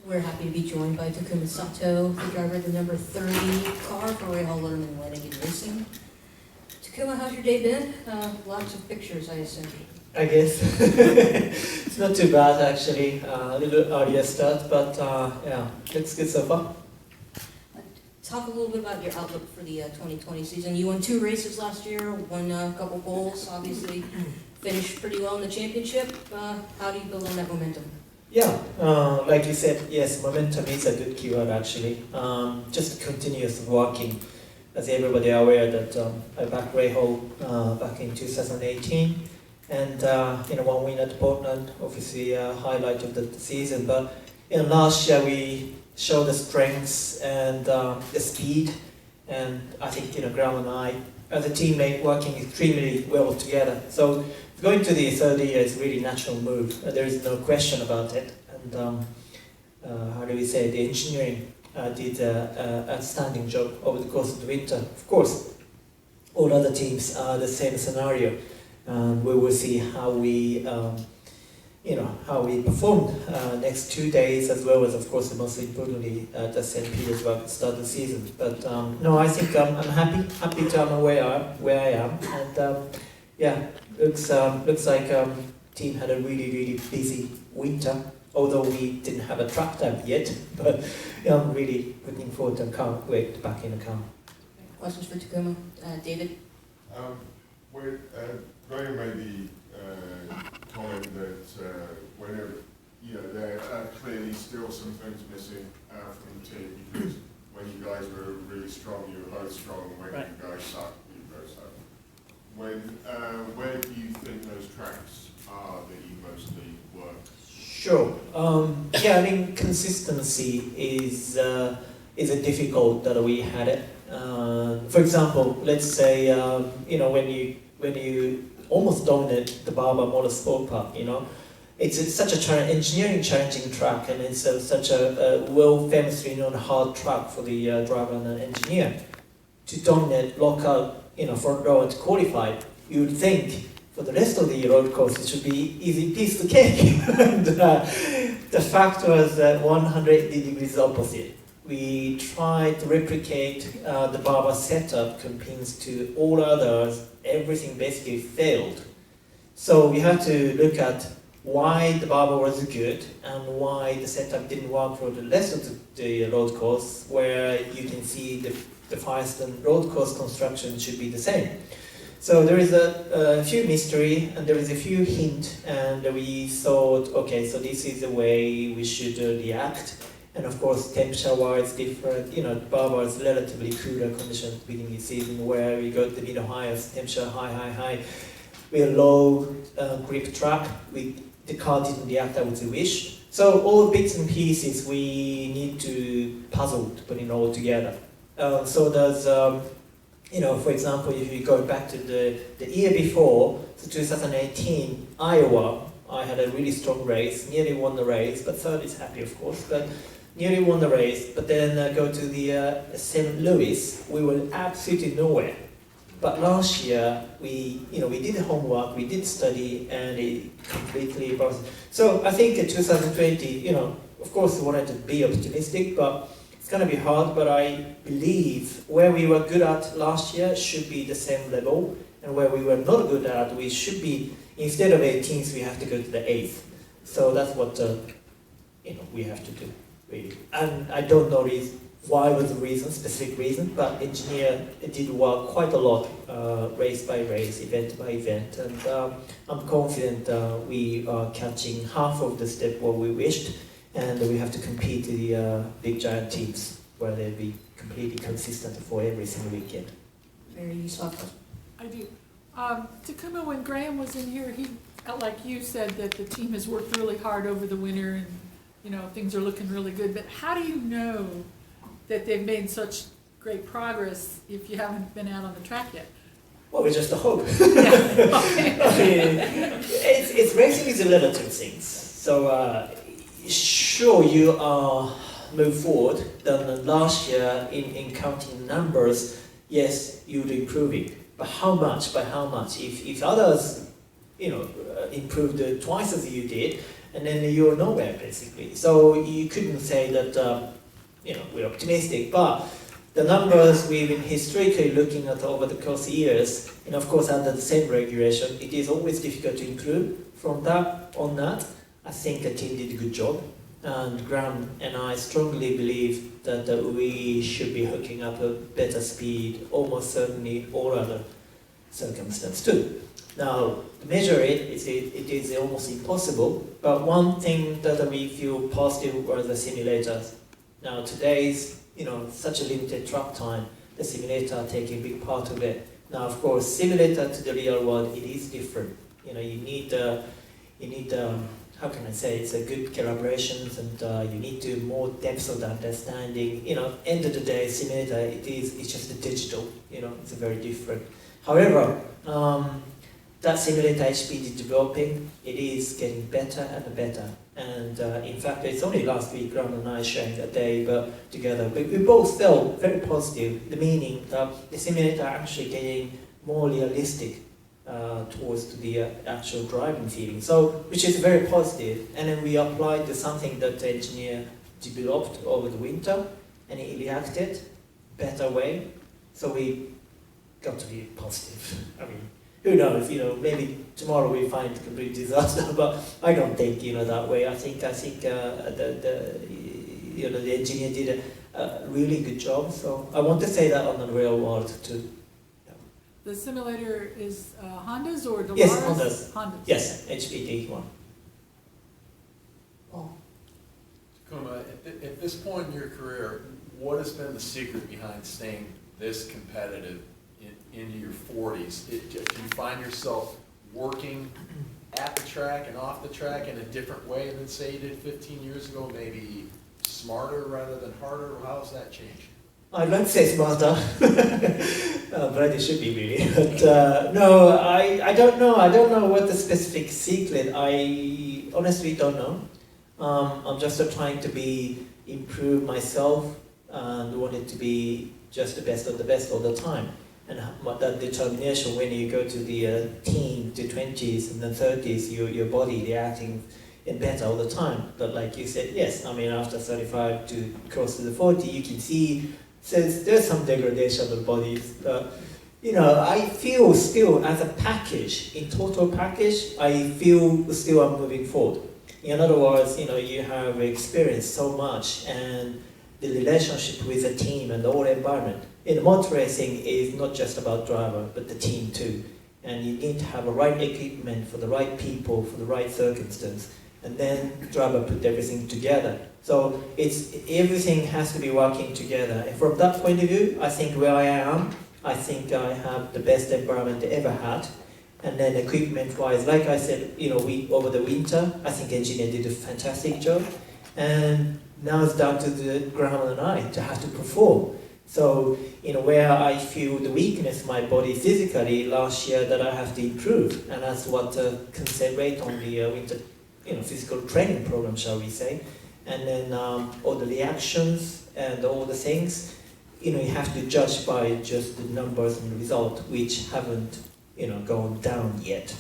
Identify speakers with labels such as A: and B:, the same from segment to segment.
A: We're happy to be joined by Takuma Sato, the driver of the number 30 car for Rahal, Letterman, Lanigan Racing. Takuma, how's your day been? Lots of pictures, I assume.
B: I guess. It's not too bad actually. A little earlier start, but yeah, it's good so far.
A: Talk a little bit about your outlook for the 2020 season. You won 2 races last year, won a couple poles, obviously finished pretty well in the championship. How do you build on that momentum?
B: Yeah, like you said, yes, momentum is a good keyword actually. Just continuous working. As everybody are aware that I backed Rahal back in 2018, and one win at Portland, obviously a highlight of the season. But last year we showed the strengths and the speed, and I think Graham and I, as a teammate, working extremely well together. So going to the third year is a really natural move. There is no question about it. And how do we say, the engineering did an outstanding job over the course of the winter. Of course, all other teams are the same scenario. We will see how we, how we perform next 2 days, as well as, of course, most importantly, the St. Petersburg start of the season. But no, I think I'm happy to know where I am, and yeah, looks like team had a really busy winter. Although we didn't have a track time yet, but I'm really looking forward and can't wait back in the car.
A: Questions for Takuma? David?
C: Graham made the comment that whenever, there are clearly still some things missing from the team, because when you guys were really strong, you were both strong, when
B: right.
C: You guys suck, you both suck. Where do you think those tracks are that you mostly work?
B: Sure. Yeah, I mean, consistency is a difficult that we had it. For example, let's say when you almost dominate the Barber Motorsport Park, it's such a engineering challenging track, and it's such a famously known hard track for the driver and the engineer to dominate, lock out, front row and to qualify. You would think for the rest of the road course, it should be easy piece of cake. And, the fact was that 180 degrees opposite. We tried to replicate the Barber setup compared to all others. Everything basically failed. So we had to look at why the Barber was good and why the setup didn't work for the rest of the road course, where you can see the Firestone road course construction should be the same. So there is a few mystery and there is a few hint, and we thought, okay, so this is the way we should react. And of course, temperature-wise different. Barber is relatively cooler conditions beginning the season, where we got the mid-highest temperature, high. We're low grip track. The car didn't react as we wish. So all bits and pieces we need to puzzle to put it all together. So there's for example, if you go back to the year before, so 2018, Iowa, I had a really strong race, nearly won the race, but third is happy, of course, but nearly won the race. But then go to the St. Louis, we were absolutely nowhere. But last year, we did the homework, we did study, and it completely was. So I think in 2020, of course, we wanted to be optimistic, but it's going to be hard, but I believe where we were good at last year should be the same level, and where we were not good at, we should be, instead of 18th, we have to go to the 8th. So that's what we have to do, really. And I don't know why was the reason, specific reason, but engineer did work quite a lot, race by race, event by event, and I'm confident we are catching half of the step what we wished. And we have to compete with the big giant teams where they'll be completely consistent for every single weekend.
A: Very useful.
D: I do. Takuma, when Graham was in here, he, like you said, that the team has worked really hard over the winter and things are looking really good. But how do you know that they've made such great progress if you haven't been out on the track yet?
B: Well, it's just a hope.
D: Yeah. Okay.
B: I mean, it's racing is a relative things. So. Sure, you move forward. Then last year, in counting numbers, yes, you're improving. But how much? By how much? If others, improved twice as you did, and then you're nowhere basically. So you couldn't say that we're optimistic, but the numbers we've been historically looking at over the course of years, and of course under the same regulation, it is always difficult to improve. From that on that, I think the team did a good job, and Graham and I strongly believe that we should be hooking up a better speed, almost certainly all other circumstances too. Now, to measure it is almost impossible, but one thing that we feel positive are the simulators. Now today's, such a limited track time, the simulator taking a big part of it. Now of course, simulator to the real world, it is different. You need how can I say, it's a good collaborations, and you need to more depth of the understanding. End of the day, simulator, it's just a digital, it's a very different. However, that simulator speed is developing, it is getting better and better. And in fact, it's only last week Graham and I sharing a day together. We both felt very positive, the meaning that the simulator actually getting more realistic towards the actual driving feeling. So, which is very positive. And then we applied to something that the engineer developed over the winter, and it reacted better way. So we got to be positive. I mean, who knows? Maybe tomorrow we find a complete disaster, but I don't think that way. I think the engineer did a really good job. So I want to say that on the real world too.
D: The simulator is Honda's or Delara's?
B: Yes, Honda's.
D: Honda's.
B: Yes, HPD one.
A: Oh,
E: Takuma, at this point in your career, what has been the secret behind staying this competitive into your 40s? Do you find yourself working at the track and off the track in a different way than, say, you did 15 years ago? Maybe smarter rather than harder? How has that changed?
B: I'd like to say smarter, but it should be really. But no, I don't know. I don't know what the specific secret. I honestly don't know. I'm just trying to improve myself and wanted to be just the best of the best all the time. And that determination when you go to the teen, to 20s and then 30s, your body reacting better all the time. But like you said, yes, I mean after 35 to close to the 40, you can see there's some degradation of the bodies. I feel still as a package, in total package, I feel still I'm moving forward. In other words, you have experienced so much, and the relationship with the team and the whole environment. In motor racing is not just about driver, but the team too. And you need to have the right equipment for the right people, for the right circumstance. And then driver put everything together. So everything has to be working together. And from that point of view, I think where I am, I think I have the best environment I ever had. And then equipment-wise, like I said, we over the winter, I think engineer did a fantastic job. And now it's down to the Graham and I to have to perform. So, where I feel the weakness in my body physically last year that I have to improve, and that's what concentrate on the winter, physical training program, shall we say, and then all the reactions and all the things, you have to judge by just the numbers and the result, which haven't, gone down yet.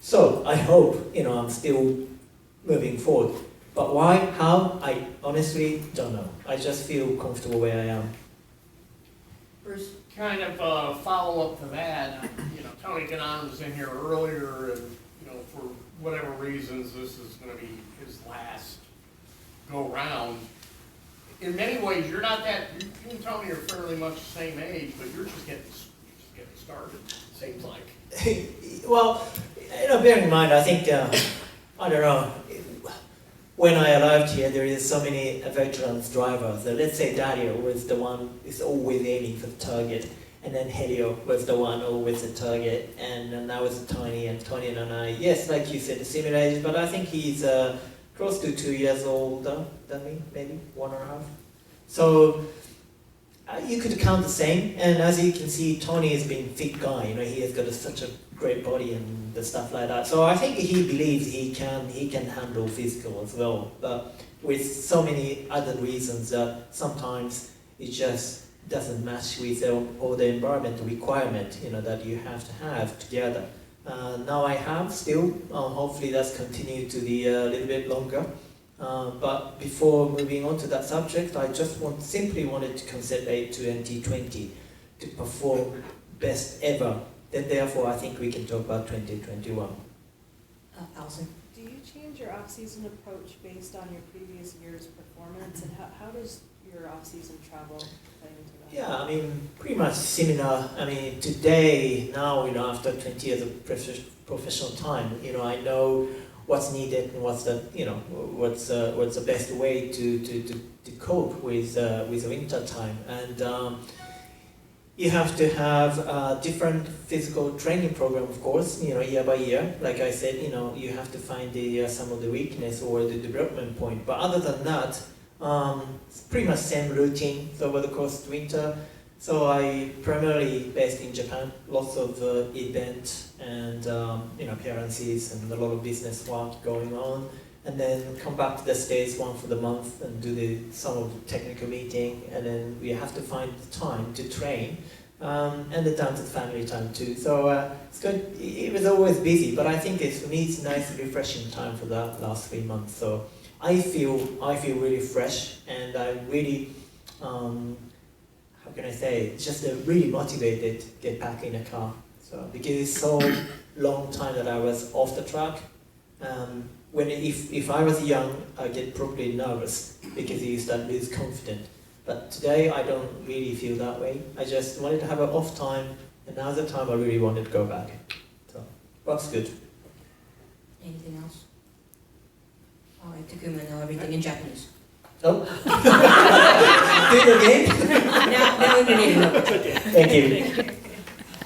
B: So I hope, I'm still moving forward. But why, how, I honestly don't know. I just feel comfortable where I am.
A: Bruce?
F: Kind of follow-up to that, Tony Ganon was in here earlier, and, for whatever reasons, this is gonna be his last go-round. In many ways, you're not that, you and Tony are fairly much the same age, but you're just getting started, it seems like.
B: Well, bear in mind, I think, I don't know, when I arrived here, there is so many veterans drivers. Let's say Dario was the one who's always aiming for the target, and then Helio was the one always the target, and now it's Tony and I. Yes, like you said, the similar age, but I think he's close to 2 years older than me, maybe 1.5. So you could count the same, and as you can see, Tony has been a fit guy. He has got such a great body and the stuff like that. So I think he believes he can handle physical as well. But with so many other reasons that sometimes it just doesn't match with all the environmental requirement that you have to have together. Now I have still. Hopefully that's continued to be a little bit longer. But before moving on to that subject, I just simply wanted to concentrate to 2020 to perform best ever. Then therefore, I think we can talk about 2021.
A: Allison?
G: Do you change your off-season approach based on your previous year's performance, and how does your off-season travel play into that?
B: Yeah, I mean, pretty much similar. I mean, today, now, after 20 years of professional time, I know what's needed and what's the best way to cope with the winter time. And you have to have a different physical training program, of course, year by year. Like I said, you have to find some of the weakness or the development point. But other than that, it's pretty much same routine over the course of winter. So I primarily based in Japan, lots of events and appearances and a lot of business work going on, and then come back to the States once for the month and do some of the technical meeting, and then we have to find the time to train, and the time to family time too. So it's good. It was always busy, but I think for me it's a nice refreshing time for the last 3 months. So I feel really fresh, and I'm really how can I say, just really motivated to get back in a car. So because it's so long time that I was off the track. If I was young, I get probably nervous because you start lose confidence. But today I don't really feel that way. I just wanted to have an off time, and now's the time I really wanted to go back. So that's good.
A: Anything else? All right, Takuma, now everything in Japanese.
B: Oh, do it again.
A: Now we need to know.
B: Thank you.